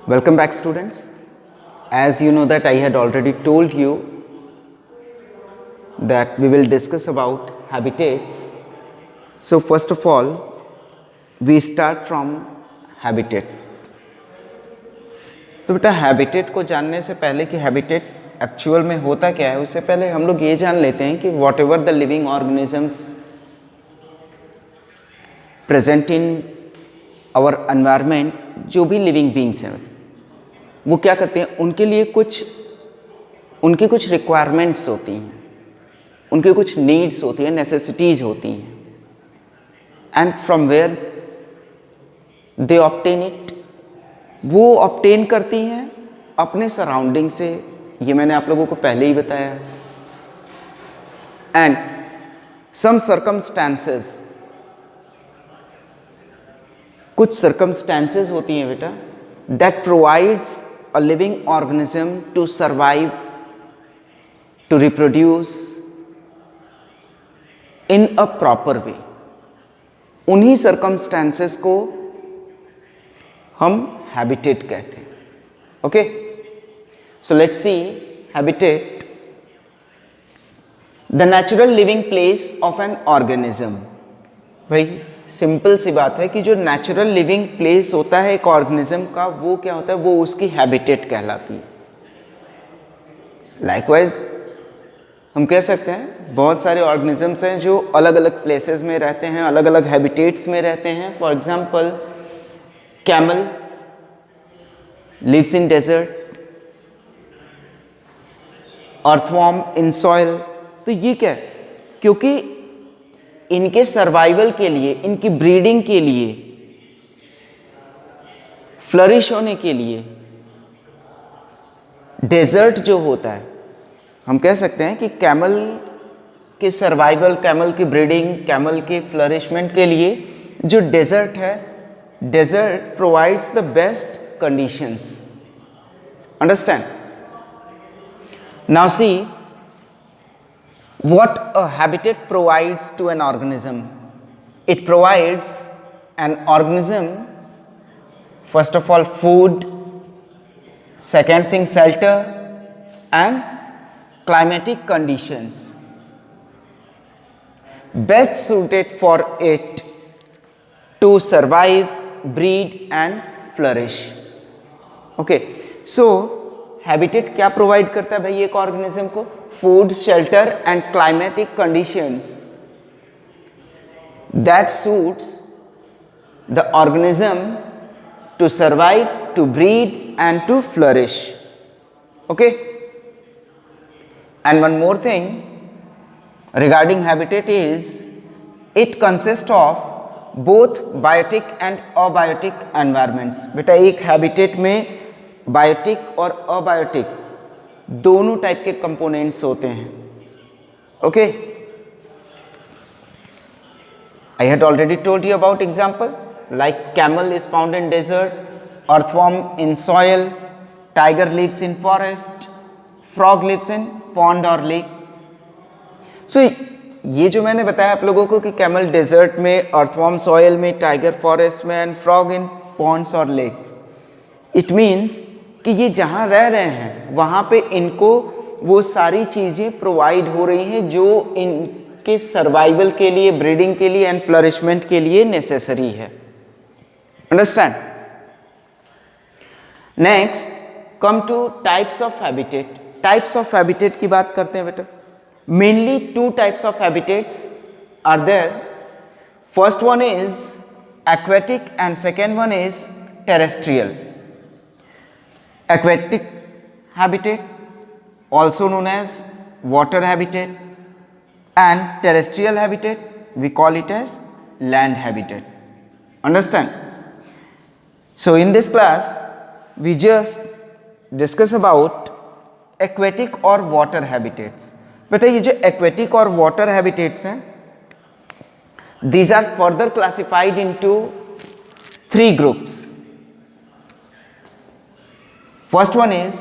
Welcome back, students. As you know that I had already told you that we will discuss about habitats. So first of all, we start from habitat. तो बेटा habitat को जानने से पहले कि habitat actual में होता क्या है, उससे पहले हम लोग ये जान लेते हैं कि whatever the living organisms present in our environment, जो भी लिविंग बींग्स हैं वो क्या करते हैं, उनकी कुछ रिक्वायरमेंट्स होती हैं, उनकी कुछ नीड्स होती हैं, नेसेसिटीज़ होती हैं, and from where they obtain it, वो ऑब्टेन करती हैं अपने सराउंडिंग से। ये मैंने आप लोगों को पहले ही बताया। एंड सम सर्कमस्टांसेस, कुछ सर्कमस्टांसेस होती हैं बेटा, that provides a living organism to survive, to reproduce in a proper way. उन्हीं सर्कमस्टांसेस को हम हैबिटेट कहते हैं। Okay, so let's see habitat, the natural living place of an organism. भाई सिंपल सी बात है कि जो नेचुरल लिविंग प्लेस होता है एक ऑर्गेनिज्म का, वो क्या होता है, वो उसकी हैबिटेट कहलाती है। लाइकवाइज हम कह सकते हैं बहुत सारे ऑर्गेनिजम्स हैं जो अलग अलग प्लेसेस में रहते हैं, अलग अलग हैबिटेट्स में रहते हैं। For example camel lives in desert, earthworm in soil. तो ये क्या है, क्योंकि इनके सर्वाइवल के लिए, इनकी ब्रीडिंग के लिए, फ्लरिश होने के लिए डेजर्ट जो होता है, हम कह सकते हैं कि कैमल के सर्वाइवल, कैमल की ब्रीडिंग, कैमल के फ्लरिशमेंट के लिए जो डेजर्ट है, desert provides the best conditions. Understand? Now see what a habitat provides to an organism. It provides an organism, first of all, food, second thing shelter, and climatic conditions best suited for it to survive, breed and flourish. Okay, so habitat क्या provide करता है भाई एक organism को? Food, shelter and climatic conditions that suits the organism to survive, to breed and to flourish. Okay, and one more thing regarding habitat is it consist of both biotic and abiotic environments. बेटा एक habitat में biotic और abiotic दोनों type के components होते हैं। Okay, I had already told you about example like camel is found in desert, earthworm in soil, tiger lives in forest, frog lives in pond और lake. So ये जो मैंने बताया आप लोगों को कि कैमल डेजर्ट में, अर्थवॉर्म सॉयल में, टाइगर फॉरेस्ट में एंड फ्रॉग इन पॉन्ड्स और लेक्स, इट मीन्स कि ये जहाँ रह रहे हैं वहाँ पे इनको वो सारी चीज़ें प्रोवाइड हो रही हैं जो इनके सर्वाइवल के लिए, ब्रीडिंग के लिए एंड फ्लरिशमेंट के लिए नेसेसरी है। Understand? Next come two types of habitat. Types of habitat की बात करते हैं बेटा। Mainly two types of habitats are there. First one is aquatic and second one is terrestrial. Aquatic habitat, also known as water habitat, and terrestrial habitat, we call it as land habitat. Understand? So in this class we just discuss about aquatic or water habitats. बेटा ये जो aquatic और water habitats हैं, these are further classified into 3 groups. First one is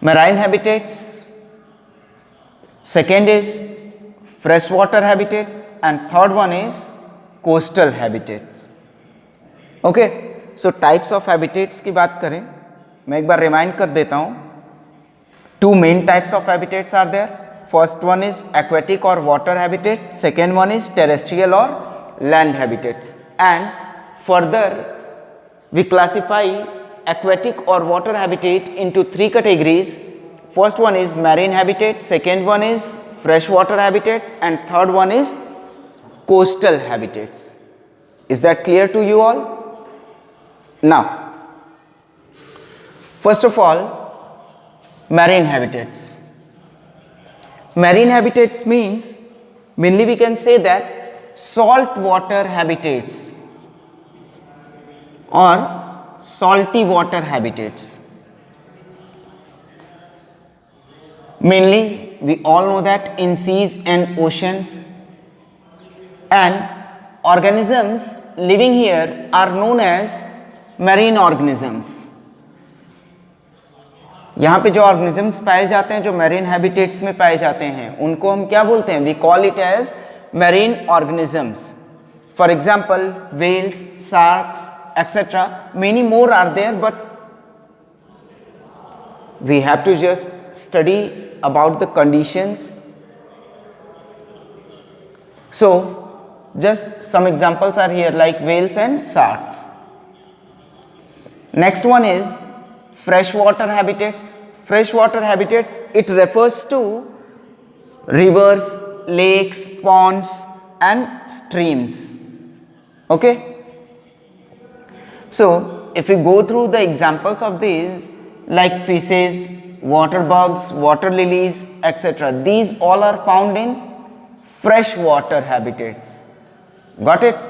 marine habitats, second is fresh water habitat and third one is coastal habitats. Okay, so types of habitats की बात करें, मैं एक बार रिमाइंड कर देता हूँ. Two main types of habitats are there. First one is aquatic or water habitat. Second one is terrestrial or land habitat. And further, we classify aquatic or water habitat into three categories. First one is marine habitat. Second one is freshwater habitats. And third one is coastal habitats. Is that clear to you all? Now, first of all, marine habitats. Marine habitats means mainly we can say that salt water habitats or salty water habitats. Mainly we all know that in seas and oceans, and organisms living here are known as marine organisms. यहाँ पे जो organisms पाए जाते हैं, जो marine habitats में पाए जाते हैं, उनको हम क्या बोलते हैं? We call it as marine organisms. For example whales, sharks etcetera, many more are there, but we have to just study about the conditions. So just some examples are here like whales and sharks. Next one is freshwater habitats. Freshwater habitats, it refers to rivers, lakes, ponds and streams. Okay, so if we go through the examples of these, like fishes, water bugs, water lilies etc., these all are found in freshwater habitats. Got it?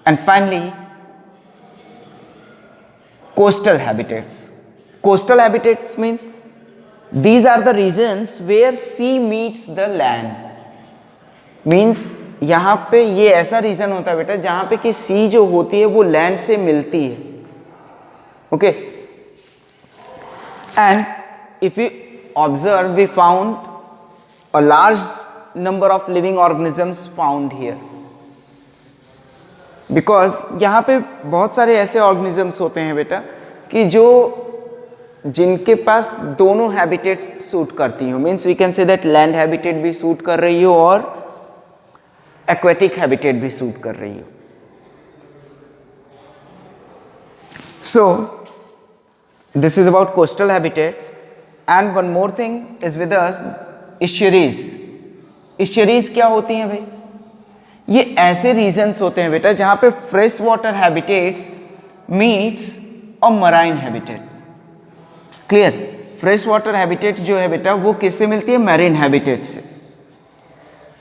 And finally, coastal habitats. Coastal habitats means these are the regions where sea meets the land. Means यहाँ पे ये ऐसा reason होता है बेटा जहाँ पे कि सी जो होती है वो लैंड से मिलती है. Okay, and if you observe we found a large number of living organisms found here, because यहाँ पे बहुत सारे ऐसे ऑर्गेनिजम्स होते हैं बेटा कि जो जिनके पास दोनों हैबिटेट्स सूट करती हो. Means we can say that land habitat भी सूट कर रही हो और एक्वेटिक हैबिटेट भी सूट कर रही हो. So this is about coastal habitats. And one more thing is with us, estuaries. Estuaries क्या होती हैं भाई? ये ऐसे रीजन्स होते हैं बेटा जहां पे फ्रेश वाटर हैबिटेट्स मीट्स और marine habitat. Clear? Fresh water habitat जो है बेटा वो किससे मिलती है? मैरीन हैबिटेट से.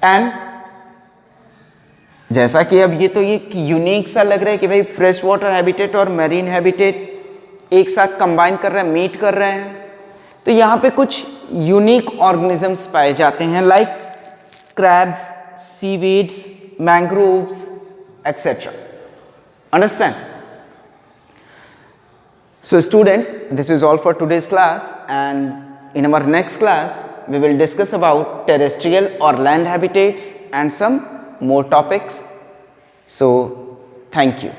एंड जैसा कि अब ये तो ये यूनिक सा लग रहा है कि भाई फ्रेश वाटर हैबिटेट और मैरीन हैबिटेट एक साथ कंबाइन कर रहे हैं, मीट कर रहे हैं, तो यहाँ पे कुछ यूनिक ऑर्गेनिजम्स पाए जाते हैं like crabs, seaweeds, mangroves etc. Understand? So students, this is all for today's class, and in our next class we will discuss about terrestrial or land habitats and some more topics. So thank you.